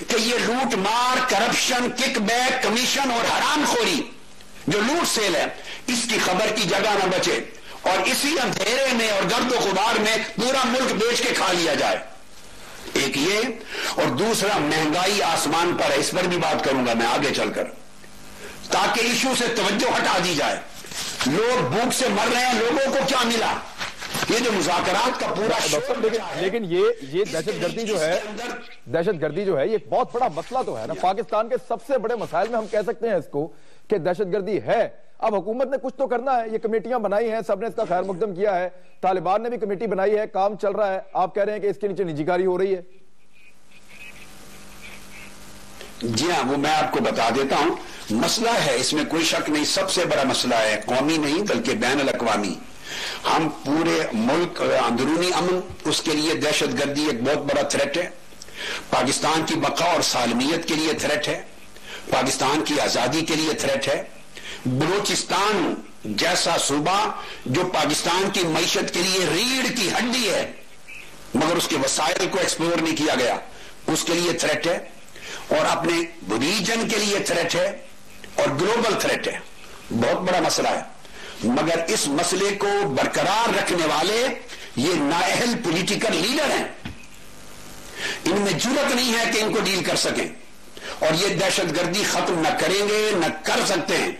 کہ یہ لوٹ مار، کرپشن، کک بیک، کمیشن اور حرام خوری جو لوٹ سیل ہے، اس کی خبر کی جگہ نہ بچے اور اسی اندھیرے میں اور گرد و غبار میں پورا ملک بیچ کے کھا لیا جائے. ایک یہ، اور دوسرا مہنگائی آسمان پر ہے، اس پر بھی بات کروں گا میں آگے چل کر، تاکہ ایشو سے توجہ ہٹا دی جائے. لوگ بھوک سے مر رہے ہیں، لوگوں کو کیا ملا؟ یہ جو مذاکرات کا پورا لیکن یہ دہشت گردی جو ہے یہ ایک بہت بڑا مسئلہ تو ہے نا. پاکستان کے سب سے بڑے مسائل میں ہم کہہ سکتے ہیں اس کو کہ دہشت گردی ہے. اب حکومت نے کچھ تو کرنا ہے، یہ کمیٹیاں بنائی ہیں، سب نے اس کا خیر مقدم کیا ہے، طالبان نے بھی کمیٹی بنائی ہے، کام چل رہا ہے. آپ کہہ رہے ہیں کہ اس کے نیچے نجی کاری ہو رہی ہے. جی ہاں، وہ میں آپ کو بتا دیتا ہوں. مسئلہ ہے، اس میں کوئی شک نہیں، سب سے بڑا مسئلہ ہے، قومی نہیں بلکہ بین الاقوامی. ہم پورے ملک اندرونی امن، اس کے لیے دہشت گردی ایک بہت بڑا تھریٹ ہے. پاکستان کی بقا اور سالمیت کے لیے تھریٹ ہے، پاکستان کی آزادی کے لیے تھریٹ ہے. بلوچستان جیسا صوبہ جو پاکستان کی معیشت کے لیے ریڑھ کی ہڈی ہے مگر اس کے وسائل کو ایکسپلور نہیں کیا گیا، اس کے لیے تھریٹ ہے، اور اپنے ریجن کے لیے تھریٹ ہے اور گلوبل تھریٹ ہے. بہت بڑا مسئلہ ہے، مگر اس مسئلے کو برقرار رکھنے والے یہ نااہل پولیٹیکل لیڈر ہیں. ان میں جرأت نہیں ہے کہ ان کو ڈیل کر سکیں، اور یہ دہشت گردی ختم نہ کریں گے نہ کر سکتے ہیں.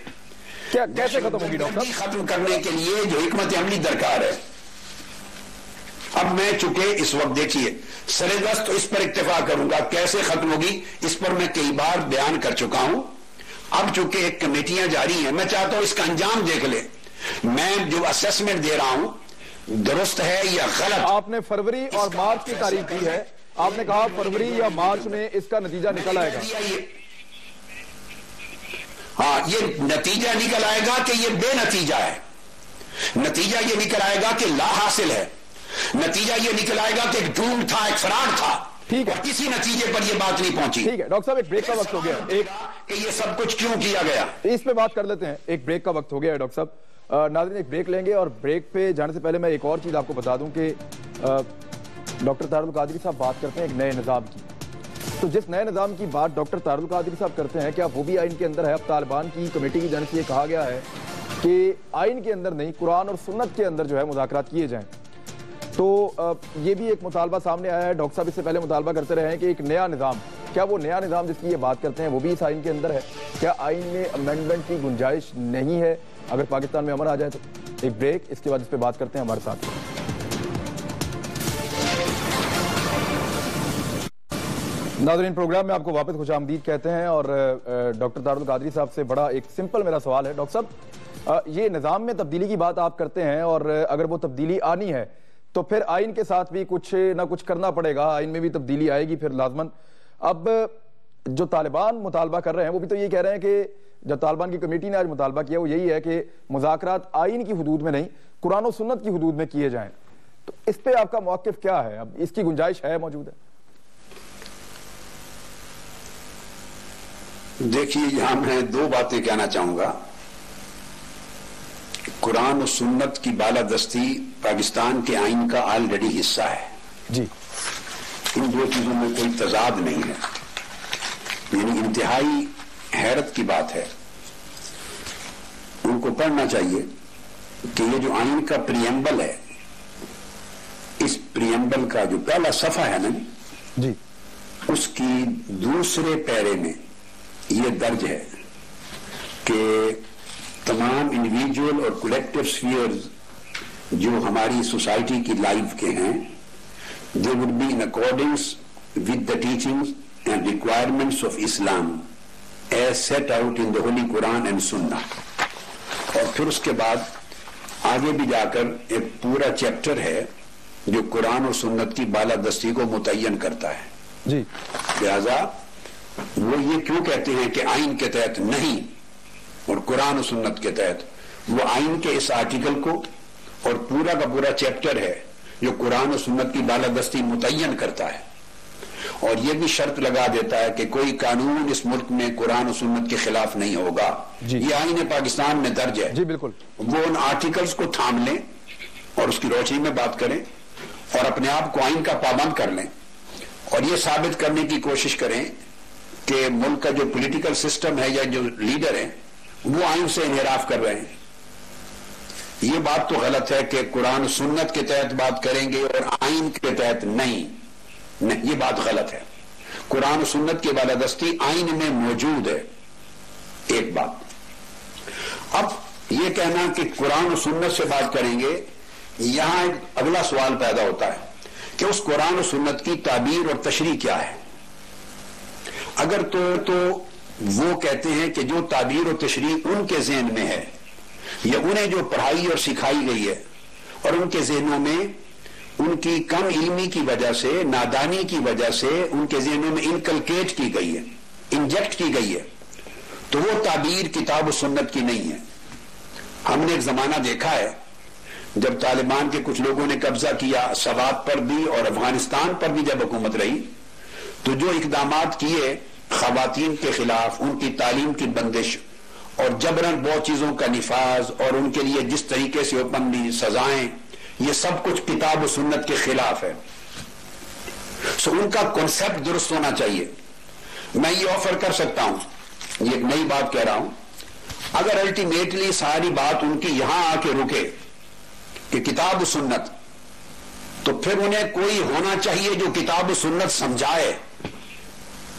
کیسے ختم ہوگی ڈاکٹر صاحب؟ ختم کرنے کے لیے جو حکمت عملی درکار ہے. اب میں چونکہ اس وقت دیکھیے سر دست تو اس پر اکتفا کروں گا، کیسے ختم ہوگی اس پر میں کئی بار بیان کر چکا ہوں. اب چونکہ ایک کمیٹیاں جاری ہیں، میں چاہتا ہوں اس کا انجام دیکھ لیں. میں جو اسیسمنٹ دے رہا ہوں درست ہے یا غلط. آپ نے فروری اور مارچ کی تاریخ دی ہے، آپ نے کہا فروری یا مارچ میں اس کا نتیجہ نکل آئے گا. ہاں، یہ نتیجہ نکل آئے گا کہ یہ بے نتیجہ ہے، نتیجہ یہ نکل آئے گا کہ لا حاصل ہے، نتیجہ یہ نکل آئے گا کہ ایک ڈھونگ تھا، ایک فراڈ تھا. ٹھیک ہے، کسی نتیجے پر یہ بات نہیں پہنچی. ٹھیک ہے ڈاکٹر صاحب، ایک بریک کا وقت ہو گیا، کہ یہ سب کچھ کیوں کیا گیا، اس پہ بات کر لیتے ہیں. ایک بریک کا وقت ہو گیا ہے ڈاکٹر صاحب. ناظرین ایک بریک لیں گے، اور بریک پہ جانے سے پہلے میں ایک اور چیز آپ کو بتا دوں کہ ڈاکٹر طاہر القادری صاحب بات کرتے ہیں ایک نئے نظام کی. تو جس نئے نظام کی بات ڈاکٹر طاہر القادری صاحب کرتے ہیں، کیا وہ بھی آئین کے اندر ہے؟ اب طالبان کی کمیٹی کی جانب سے یہ کہا گیا ہے کہ آئین کے اندر نہیں، قرآن اور سنت کے اندر جو ہے مذاکرات کیے جائیں. تو یہ بھی ایک مطالبہ سامنے آیا ہے. ڈاکٹر صاحب اس سے پہلے مطالبہ کرتے رہے ہیں کہ ایک نیا نظام، کیا وہ نیا نظام جس کی یہ بات کرتے ہیں وہ بھی اس آئین کے اندر ہے؟ کیا آئین میں امینڈمنٹ کی گنجائش نہیں ہے اگر پاکستان میں امن آ جائے تو؟ ایک بریک، اس کے بعد اس پہ بات کرتے ہیں ہمارے ساتھ. ناظرین پروگرام میں آپ کو واپس خوش آمدید کہتے ہیں، اور ڈاکٹر طاہر القادری صاحب سے بڑا ایک سمپل میرا سوال ہے. ڈاکٹر صاحب یہ نظام میں تبدیلی کی بات آپ کرتے ہیں، اور اگر وہ تبدیلی آنی ہے تو پھر آئین کے ساتھ بھی کچھ نہ کچھ کرنا پڑے گا، آئین میں بھی تبدیلی آئے گی پھر لازماً. اب جو طالبان مطالبہ کر رہے ہیں وہ بھی تو یہ کہہ رہے ہیں کہ جب طالبان کی کمیٹی نے آج مطالبہ کیا وہ یہی ہے کہ مذاکرات آئین کی حدود میں نہیں، قرآن و سنت کی حدود میں کیے جائیں. تو اس پہ آپ کا موقف کیا ہے؟ اب اس کی گنجائش ہے، موجود ہے؟ دیکھیے یہاں میں دو باتیں کہنا چاہوں گا. قرآن و سنت کی بالادستی پاکستان کے آئین کا آلریڈی حصہ ہے جی. ان دو چیزوں میں کوئی تضاد نہیں ہے، یعنی انتہائی حیرت کی بات ہے. ان کو پڑھنا چاہیے کہ یہ جو آئین کا پریمبل ہے، اس پریمبل کا جو پہلا صفحہ ہے نا جی، اس کی دوسرے پیرے میں یہ درج ہے کہ تمام انڈیویجول اور کولیکٹیو سفیئرز جو ہماری سوسائٹی کی لائف کے ہیں، they would be in accordance with the teachings and requirements of Islam as set out in the Holy Quran and Sunnah. اور پھر اس کے بعد آگے بھی جا کر ایک پورا چیپٹر ہے جو قرآن اور سنت کی بالادستی کو متعین کرتا ہے جی. لہذا وہ یہ کیوں کہتے ہیں کہ آئین کے تحت نہیں اور قرآن و سنت کے تحت؟ وہ آئین کے اس آرٹیکل کو اور پورا کا پورا چیپٹر ہے جو قرآن و سنت کی بالادستی متعین کرتا ہے، اور یہ بھی شرط لگا دیتا ہے کہ کوئی قانون اس ملک میں قرآن و سنت کے خلاف نہیں ہوگا. یہ آئین پاکستان میں درج ہے. جی بالکل. وہ ان آرٹیکلز کو تھام لیں اور اس کی روشنی میں بات کریں اور اپنے آپ کو آئین کا پابند کر لیں، اور یہ ثابت کرنے کی کوشش کریں کہ ملک کا جو پولیٹیکل سسٹم ہے یا جو لیڈر ہیں وہ آئین سے انحراف کر رہے ہیں. یہ بات تو غلط ہے کہ قرآن و سنت کے تحت بات کریں گے اور آئین کے تحت نہیں، یہ بات غلط ہے. قرآن و سنت کی بالادستی آئین میں موجود ہے. ایک بات. اب یہ کہنا کہ قرآن و سنت سے بات کریں گے، یہاں ایک اگلا سوال پیدا ہوتا ہے کہ اس قرآن و سنت کی تعبیر اور تشریح کیا ہے. اگر تو وہ کہتے ہیں کہ جو تعبیر و تشریح ان کے ذہن میں ہے یا انہیں جو پڑھائی اور سکھائی گئی ہے اور ان کے ذہنوں میں ان کی کم علمی کی وجہ سے، نادانی کی وجہ سے ان کے ذہنوں میں انکلکیٹ کی گئی ہے، انجیکٹ کی گئی ہے، تو وہ تعبیر کتاب و سنت کی نہیں ہے. ہم نے ایک زمانہ دیکھا ہے جب طالبان کے کچھ لوگوں نے قبضہ کیا سوات پر بھی اور افغانستان پر بھی جب حکومت رہی، تو جو اقدامات کیے خواتین کے خلاف، ان کی تعلیم کی بندش اور جبراً بہت چیزوں کا نفاذ اور ان کے لیے جس طریقے سے اوپنلی سزائیں، یہ سب کچھ کتاب و سنت کے خلاف ہے. سو ان کا کنسپٹ درست ہونا چاہیے. میں یہ آفر کر سکتا ہوں، یہ ایک نئی بات کہہ رہا ہوں، اگر الٹیمیٹلی ساری بات ان کی یہاں آ کے رکے کہ کتاب و سنت، تو پھر انہیں کوئی ہونا چاہیے جو کتاب و سنت سمجھائے.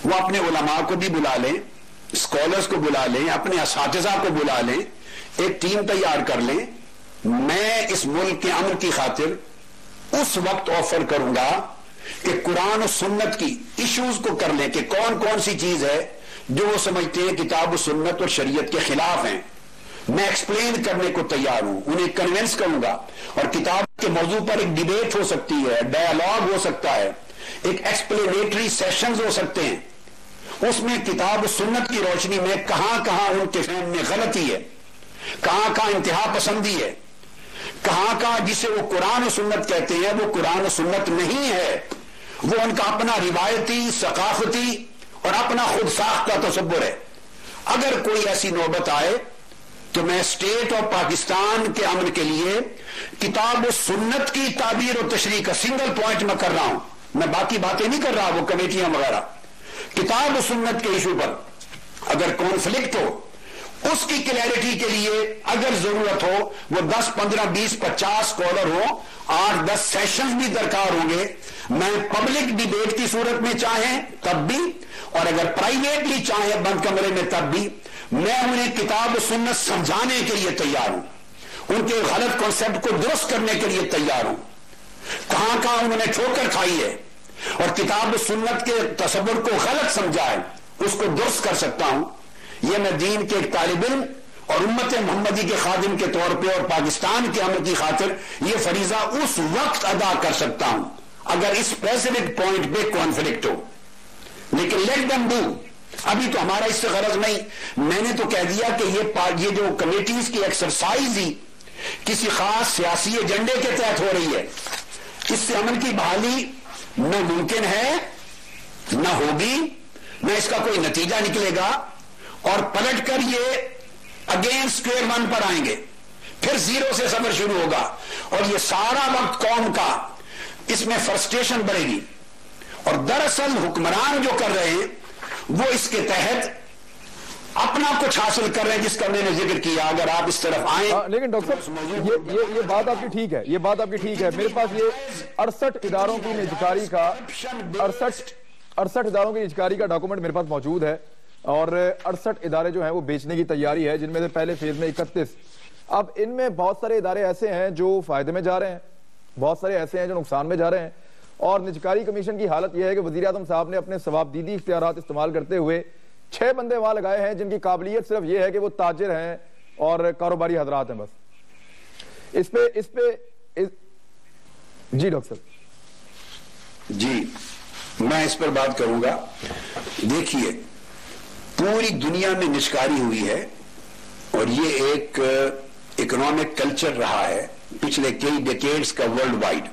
وہ اپنے علماء کو بھی بلا لیں، اسکالرز کو بلا لیں، اپنے اساتذہ کو بلا لیں، ایک ٹیم تیار کر لیں. میں اس ملک کے امن کی خاطر اس وقت آفر کروں گا کہ قرآن و سنت کی ایشوز کو کر لیں کہ کون کون سی چیز ہے جو وہ سمجھتے ہیں کتاب و سنت اور شریعت کے خلاف ہیں. میں ایکسپلین کرنے کو تیار ہوں، انہیں کنونس کروں گا، اور کتاب کے موضوع پر ایک ڈیبیٹ ہو سکتی ہے، ڈائیلاگ ہو سکتا ہے، ایک ایکسپلینیٹری سیشنز ہو سکتے ہیں. اس میں کتاب و سنت کی روشنی میں کہاں کہاں ان کے فہم میں غلطی ہے، کہاں کہاں انتہا پسندی ہے، کہاں کہاں جسے وہ قرآن و سنت کہتے ہیں وہ قرآن و سنت نہیں ہے، وہ ان کا اپنا روایتی، ثقافتی اور اپنا خود ساخت کا تصور ہے. اگر کوئی ایسی نوبت آئے تو میں اسٹیٹ اور پاکستان کے امن کے لیے کتاب و سنت کی تعبیر و تشریح کا سنگل پوائنٹ میں کر رہا ہوں، میں باقی باتیں نہیں کر رہا، وہ کمیٹیاں وغیرہ. کتاب و سنت کے ایشو پر اگر کانفلکٹ ہو، اس کی کلیئرٹی کے لیے اگر ضرورت ہو، وہ 10 15 20 50 اسکالر ہو، 8 10 سیشنز بھی درکار ہوں گے. میں پبلک ڈیبیٹ کی صورت میں چاہیں تب بھی، اور اگر پرائیویٹلی چاہیں بند کمرے میں تب بھی، میں انہیں کتاب و سنت سمجھانے کے لیے تیار ہوں، ان کے غلط کانسیپٹ کو درست کرنے کے لیے تیار ہوں. کہاں کہاں انہوں نے ٹھوکر کھائی ہے اور کتاب و سنت کے تصور کو غلط سمجھا ہے، اس کو درست کر سکتا ہوں. یہ میں دین کے ایک طالب علم اور امت محمدی کے خادم کے طور پہ اور پاکستان کے امن کی خاطر یہ فریضہ اس وقت ادا کر سکتا ہوں اگر اس اسپیسیفک پوائنٹ پہ کانفلکٹ ہو. لیکن لیٹ دم ڈو. ابھی تو ہمارا اس سے غرض نہیں. میں نے تو کہہ دیا کہ یہ جو کمیٹیز کی ایکسرسائز ہی کسی خاص سیاسی ایجنڈے کے تحت ہو رہی ہے. اس سے امن کی بحالی نہ ممکن ہے، نہ ہوگی، نہ اس کا کوئی نتیجہ نکلے گا، اور پلٹ کر یہ اگین سکوئر ون پر آئیں گے، پھر زیرو سے سفر شروع ہوگا، اور یہ سارا وقت قوم کا اس میں فرسٹریشن بڑھے گی. اور دراصل حکمران جو کر رہے ہیں وہ اس کے تحت اپنا کچھ حاصل کر رہے ہیں جس کا میں نے ذکر کیا. اگر آپ اس طرف آئیں. لیکن ڈاکٹر صاحب یہ بات آپ کی ٹھیک ہے، یہ بات آپ کی ٹھیک ہے. میرے پاس یہ 68 اداروں کی نجکاری کا 68 اداروں کی نجکاری کا ڈاکومنٹ میرے پاس موجود ہے، اور 68 ادارے جو ہیں وہ بیچنے کی تیاری ہے، جن میں سے پہلے فیز میں 31. اب ان میں بہت سارے ادارے ایسے ہیں جو فائدے میں جا رہے ہیں، بہت سارے ایسے ہیں جو نقصان میں جا رہے ہیں. اور نجکاری کمیشن کی حالت یہ ہے کہ وزیر اعظم صاحب نے اپنے ثوابدیدی اختیارات استعمال کرتے ہوئے 6 بندے وہاں لگائے ہیں جن کی قابلیت صرف یہ ہے کہ وہ تاجر ہیں اور کاروباری حضرات ہیں بس. اس پہ جی ڈاکٹر صاحب. جی میں اس پر بات کروں گا. دیکھیے پوری دنیا میں نجکاری ہوئی ہے اور یہ ایک اکنامک کلچر رہا ہے پچھلے کئی ڈیکیڈز کا ورلڈ وائڈ.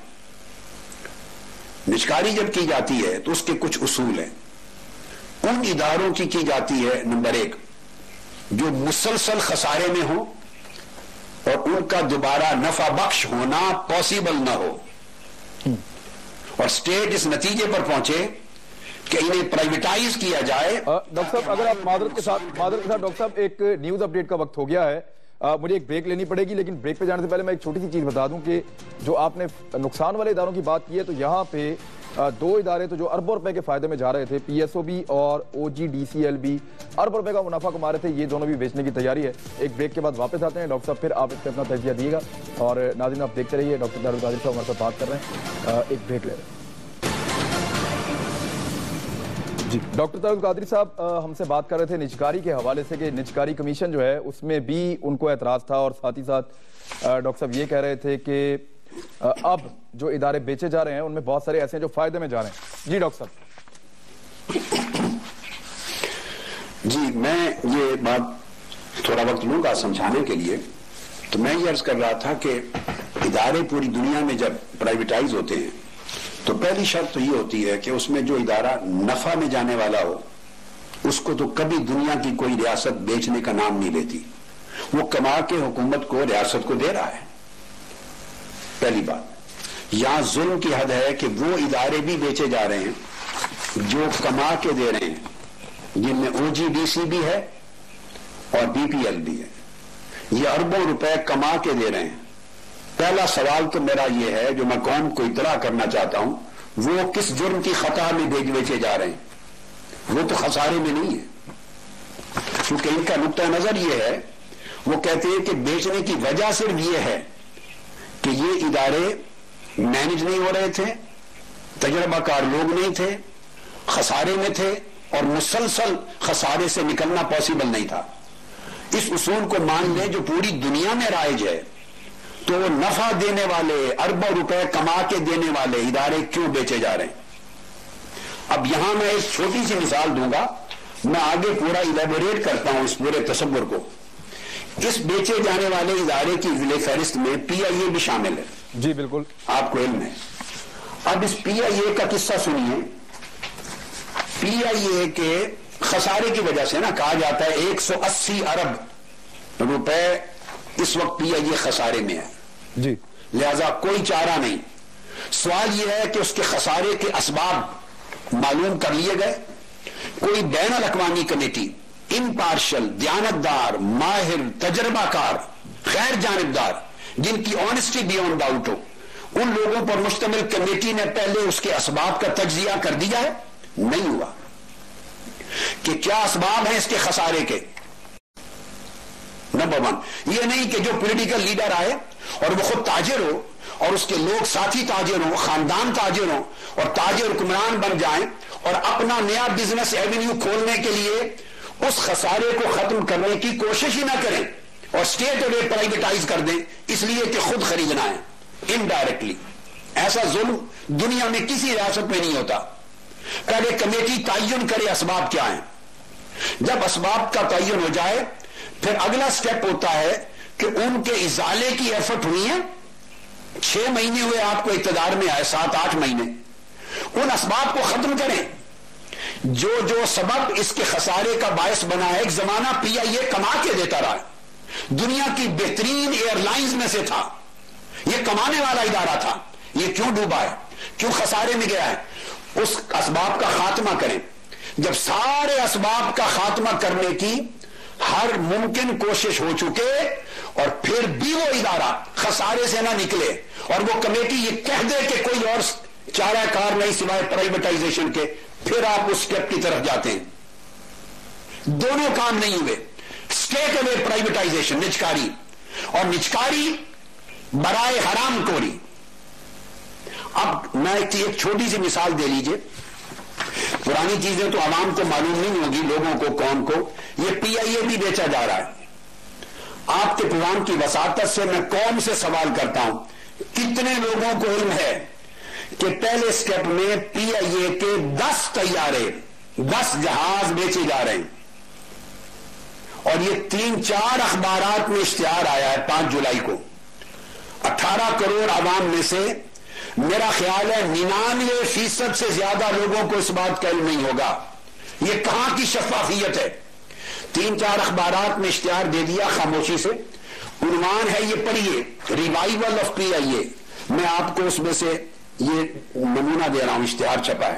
نجکاری جب کی جاتی ہے تو اس کے کچھ اصول ہیں. ان اداروں کی جاتی ہے نمبر 1 جو مسلسل خسارے میں ہوں اور ان کا دوبارہ نفع بخش ہونا پاسبل نہ ہو، اور اسٹیٹ اس نتیجے پر پہنچے کہ انہیں پرائیویٹائز کیا جائے. ڈاکٹر صاحب اگر آپ معذرت کے ساتھ ڈاکٹر صاحب ایک نیوز اپڈیٹ کا وقت ہو گیا ہے, مجھے ایک بریک لینی پڑے گی, لیکن بریک پہ جانے سے پہلے میں ایک چھوٹی سی چیز بتا دوں کہ جو آپ نے نقصان والے اداروں کی بات کی ہے, تو یہاں پہ دو ادارے تو جو اربوں روپے کے فائدے میں جا رہے تھے, پی ایس او بھی اور او جی ڈی سی ایل بھی اربوں روپے کا منافع کما رہے تھے, یہ دونوں بھی بیچنے کی تیاری ہے. ایک بریک کے بعد واپس آتے ہیں ڈاکٹر صاحب, پھر آپ اس پہ اپنا تجزیہ دیے گا. اور ناظرین آپ دیکھتے رہیے, ڈاکٹر دار القادری صاحب ہمارے ساتھ بات کر رہے ہیں, ایک بریک لے رہے ہیں. جی ڈاکٹر طارق القادری صاحب ہم سے بات کر رہے تھے نجکاری کے حوالے سے کہ نجکاری کمیشن جو ہے اس میں بھی ان کو اعتراض تھا, اور ساتھ ہی ساتھ ڈاکٹر صاحب یہ کہہ رہے تھے کہ اب جو ادارے بیچے جا رہے ہیں ان میں بہت سارے ایسے ہیں جو فائدے میں جا رہے ہیں. جی ڈاکٹر صاحب. جی میں یہ بات تھوڑا وقت لوں گا سمجھانے کے لیے. تو میں یہ عرض کر رہا تھا کہ ادارے پوری دنیا میں جب پرائیویٹائز ہوتے ہیں تو پہلی شرط تو یہ ہوتی ہے کہ اس میں جو ادارہ نفع میں جانے والا ہو اس کو تو کبھی دنیا کی کوئی ریاست بیچنے کا نام نہیں لیتی, وہ کما کے حکومت کو ریاست کو دے رہا ہے. پہلی بات. یہاں ظلم کی حد ہے کہ وہ ادارے بھی بیچے جا رہے ہیں جو کما کے دے رہے ہیں, جن میں او جی ڈی سی بھی ہے اور بی پی ایل بھی ہے. یہ اربوں روپے کما کے دے رہے ہیں. پہلا سوال تو میرا یہ ہے جو میں قوم کو اطلاع کرنا چاہتا ہوں, وہ کس جرم کی خطا میں بیچے جا رہے ہیں؟ وہ تو خسارے میں نہیں ہے, کیونکہ ان کا نقطہ نظر یہ ہے, وہ کہتے ہیں کہ بیچنے کی وجہ صرف یہ ہے کہ یہ ادارے مینج نہیں ہو رہے تھے, تجربہ کار لوگ نہیں تھے, خسارے میں تھے, اور مسلسل خسارے سے نکلنا پاسبل نہیں تھا. اس اصول کو مان لیں جو پوری دنیا میں رائج ہے, تو وہ نفع دینے والے اربوں روپے کما کے دینے والے ادارے کیوں بیچے جا رہے ہیں؟ اب یہاں میں ایک چھوٹی سی مثال دوں گا, میں آگے پورا الیبوریٹ کرتا ہوں اس پورے تصور کو. اس بیچے جانے والے ادارے کی ضلع فہرست میں پی آئی اے بھی شامل ہے. جی بالکل, آپ کو علم ہے. اب اس پی آئی اے کا قصہ سنیے. پی آئی اے کے خسارے کی وجہ سے نا کہا جاتا ہے 180 ارب روپے اس وقت پی آئی اے خسارے میں ہے. جی لہذا کوئی چارہ نہیں. سوال یہ ہے کہ اس کے خسارے کے اسباب معلوم کر لیے گئے. کوئی بین الاقوامی کمیٹی, امپارشل, دیانتدار, ماہر, تجربہ کار, غیر جانبدار, جن کی آنےسٹی بیونڈ ڈاؤٹ ہو, ان لوگوں پر مشتمل کمیٹی نے پہلے اس کے اسباب کا تجزیہ کر دیا ہے؟ نہیں ہوا. کہ کیا اسباب ہیں اس کے خسارے کے؟ نمبر 1 یہ نہیں کہ جو پولیٹیکل لیڈر آئے اور وہ خود تاجر ہو اور اس کے لوگ ساتھی تاجر ہوں, خاندان تاجر ہوں, اور تاجر حکمران بن جائیں اور اپنا نیا بزنس ایونیو کھولنے کے لیے اس خسارے کو ختم کرنے کی کوشش ہی نہ کریں اور اسٹیٹ اور پرائیویٹائز کر دیں اس لیے کہ خود خریدنا ہے. انڈائریکٹلی ایسا ظلم دنیا میں کسی ریاست میں نہیں ہوتا. پہلے کمیٹی تعین کرے اسباب کیا ہیں. جب اسباب کا تعین ہو جائے پھر اگلا سٹیپ ہوتا ہے کہ ان کے ازالے کی ایفرٹ ہوئی ہے. 6 مہینے ہوئے آپ کو اقتدار میں آئے, 7-8 مہینے. ان اسباب کو ختم کریں جو سبب اس کے خسارے کا باعث بنا ہے. ایک زمانہ پی آئی اے کما کے دیتا رہا, دنیا کی بہترین ایئر لائنز میں سے تھا, یہ کمانے والا ادارہ تھا. یہ کیوں ڈوبا ہے, کیوں خسارے میں گیا ہے؟ اس اسباب کا خاتمہ کریں. جب سارے اسباب کا خاتمہ کرنے کی ہر ممکن کوشش ہو چکے اور پھر بھی وہ ادارہ خسارے سے نہ نکلے اور وہ کمیٹی یہ کہہ دے کہ کوئی اور چارہ کار نہیں سوائے پرائیویٹائزیشن کے, پھر آپ اس اسٹیپ کی طرف جاتے ہیں. دونوں کام نہیں ہوئے. اسٹیٹ اوے پرائیویٹائزیشن, نجکاری, اور نجکاری برائے حرام کوری. اب میں ایک چھوٹی سی مثال دے لیجئے. پرانی چیزیں تو عوام کو معلوم نہیں ہوگی, لوگوں کو, قوم کو. یہ پی آئی اے بھی بیچا جا رہا ہے. آپ کے پروگرام کی وساطت سے میں قوم سے سوال کرتا ہوں, کتنے لوگوں کو علم ہے کہ پہلے سٹیپ میں پی آئی اے کے 10 طیارے, 10 جہاز بیچے جا رہے ہیں, اور یہ 3-4 اخبارات میں اشتہار آیا ہے 5 جولائی کو. 18 کروڑ عوام میں سے میرا خیال ہے 99% سے زیادہ لوگوں کو اس بات کا علم نہیں ہوگا. یہ کہاں کی شفافیت ہے؟ 3-4 اخبارات میں اشتہار دے دیا خاموشی سے. عنوان ہے, یہ پڑھیے, ریوائیول آف پی آئی اے. میں آپ کو اس میں سے یہ نمونہ دے رہا ہوں, اشتہار چھپا ہے.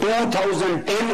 2010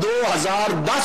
2010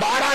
12,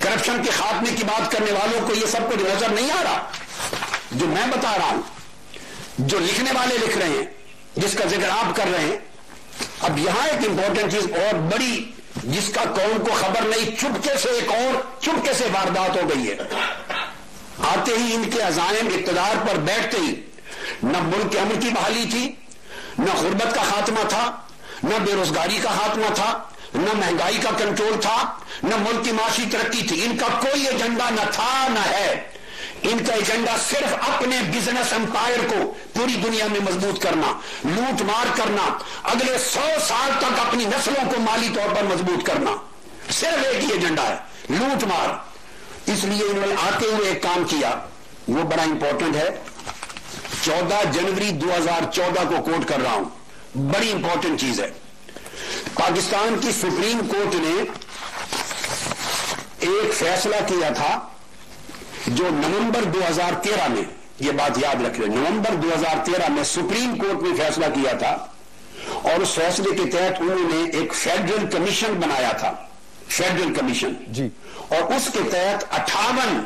کرپشن کے خاتمے کی بات کرنے والوں کو یہ سب کچھ نظر نہیں آ رہا جو میں بتا رہا ہوں، جو لکھنے والے لکھ رہے ہیں، جس کا ذکر آپ کر رہے ہیں. اب یہاں ایک امپورٹنٹ چیز اور بڑی، جس کا قوم کو خبر نہیں، چپکے سے ایک اور چپکے سے واردات ہو گئی ہے. آتے ہی ان کے عزائم اقتدار پر بیٹھتے ہی نہ ملک کے امن کی بحالی تھی، نہ غربت کا خاتمہ تھا، نہ بے روزگاری کا خاتمہ تھا، نہ مہنگائی کا کنٹرول تھا، نہ ملک کی معاشی ترقی تھی. ان کا کوئی ایجنڈا نہ تھا نہ ہے. ان کا ایجنڈا صرف اپنے بزنس امپائر کو پوری دنیا میں مضبوط کرنا، لوٹ مار کرنا، اگلے 100 سال تک اپنی نسلوں کو مالی طور پر مضبوط کرنا. صرف ایک ہی ایجنڈا ہے، لوٹ مار. اس لیے انہوں نے آتے ہوئے ایک کام کیا، وہ بڑا امپورٹنٹ ہے. 14 جنوری 2014 کو کوٹ کر رہا ہوں، بڑی امپورٹنٹ چیز ہے. پاکستان کی سپریم کورٹ نے ایک فیصلہ کیا تھا جو نومبر 2013 میں، یہ بات یاد رکھ لیں، نومبر 2013 میں سپریم کورٹ نے فیصلہ کیا تھا، اور اس فیصلے کے تحت انہوں نے ایک فیڈرل کمیشن بنایا تھا، فیڈرل کمیشن جی. اور اس کے تحت 58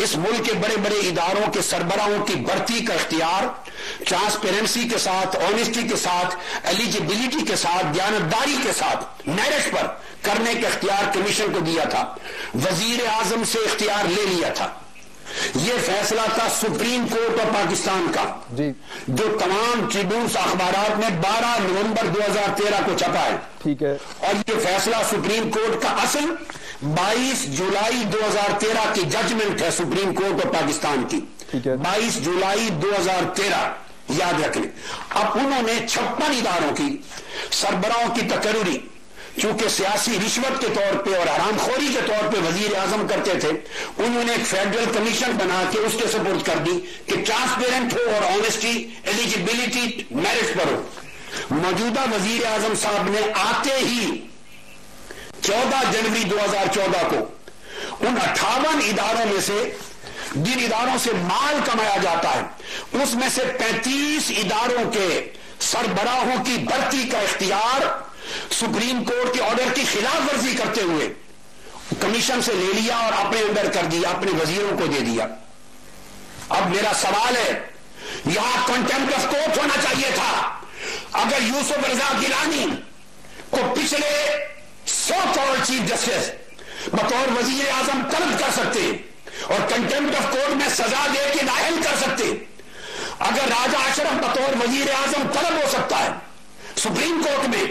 اس ملک کے بڑے بڑے اداروں کے سربراہوں کی بھرتی کا اختیار ٹرانسپیرنسی کے ساتھ، آنیسٹی کے ساتھ، ایلیجیبلٹی کے ساتھ، دیانتداری کے ساتھ، میرٹ پر کرنے کا اختیار کمیشن کو دیا تھا. وزیر اعظم سے اختیار لے لیا تھا. یہ فیصلہ تھا سپریم کورٹ آف پاکستان کا جی، جو تمام ٹریبیونز اخبارات میں 12 نومبر 2013 کو چھپا ہے. ٹھیک ہے. اور یہ فیصلہ سپریم کورٹ کا اصل 22 جولائی 2013 کی ججمنٹ ہے سپریم کورٹ آف پاکستان کی. 22 جولائی 2013 یاد رکھ لیں. اب انہوں نے 56 اداروں کی سربراہوں کی تقرری، چونکہ سیاسی رشوت کے طور پہ اور حرام خوری کے طور پہ وزیر اعظم کرتے تھے، انہوں نے ایک فیڈرل کمیشن بنا کے اس کے سپورٹ کر دی کہ ٹرانسپیرنٹ ہو اور آنیسٹی، ایلیجیبلٹی میرٹ پر ہو. موجودہ وزیر اعظم صاحب نے آتے ہی 14 جنوری 2014 کو ان 58 اداروں میں سے، جن اداروں سے مال کمایا جاتا ہے، اس میں سے 35 اداروں کے سربراہوں کی بھرتی کا اختیار سپریم کورٹ کے آرڈر کی خلاف ورزی کرتے ہوئے کمیشن سے لے لیا اور اپنے اندر کر دیا، اپنے وزیروں کو دے دیا. اب میرا سوال ہے، یہاں کنٹمپٹ آف کورٹ ہونا چاہیے تھا. اگر یوسف رضا گیلانی کو پچھلے 100 کروڑ چیف جسٹس بطور وزیر اعظم طلب کر سکتے اور کنٹمپٹ آف کورٹ میں سزا دے کے نااہل کر سکتے، اگر راجہ اشرف بطور وزیر اعظم طلب ہو سکتا ہے سپریم کورٹ میں،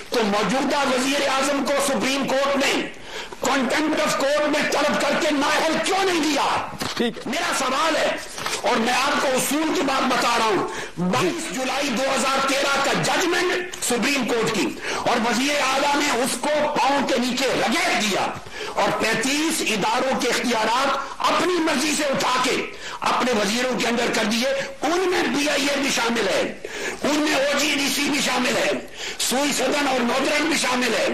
تو موجودہ وزیر اعظم کو سپریم کورٹ نے کنٹمپٹ آف کورٹ میں طلب کر کے نااہل کیوں نہیں دیا؟ میرا سوال ہے، اور میں آپ کو اصول کی بات بتا رہا ہوں. 22 جولائی 2013 کا ججمنٹ سپریم کورٹ کی، اور وزیر اعلیٰ نے اس کو پاؤں کے نیچے رگڑ دیا، اور 35 اداروں کے اختیارات اپنی مرضی سے اٹھا کے اپنے وزیروں کے اندر کر دیے. ان میں پی آئی اے بھی شامل ہے، ان میں او جی ڈی سی بھی شامل ہے، سوئی سدن اور نودرن بھی شامل ہے،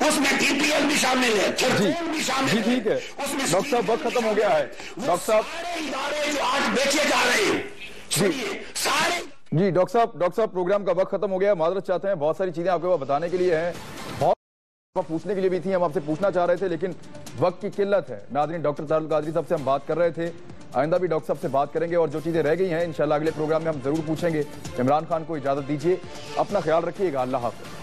اس میں پی پی ایل بھی شامل ہے، تھرکون بھی شامل ہے. ٹھیک ہے ڈاکٹر صاحب، وقت ختم ہو گیا ہے. ڈاکٹر صاحب، سارے ادارے جو آج بیچے جا رہے ہیں سارے جی ڈاکٹر صاحب پروگرام کا وقت ختم ہو گیا. معذرت چاہتے ہیں، بہت ساری چیزیں آپ کے پاس بتانے کے لیے ہیں، بہت پوچھنے کے لیے بھی تھی، ہم آپ سے پوچھنا چاہ رہے تھے لیکن وقت کی قلت ہے. ناظرین، ڈاکٹر طاہر القادری صاحب سے ہم بات کر رہے تھے، آئندہ بھی ڈاکٹر صاحب سے بات کریں گے، اور جو چیزیں رہ گئی ہیں انشاءاللہ اگلے پروگرام میں ہم ضرور پوچھیں گے. عمران خان کو اجازت دیجیے، اپنا خیال رکھیے گا. اللہ حافظ.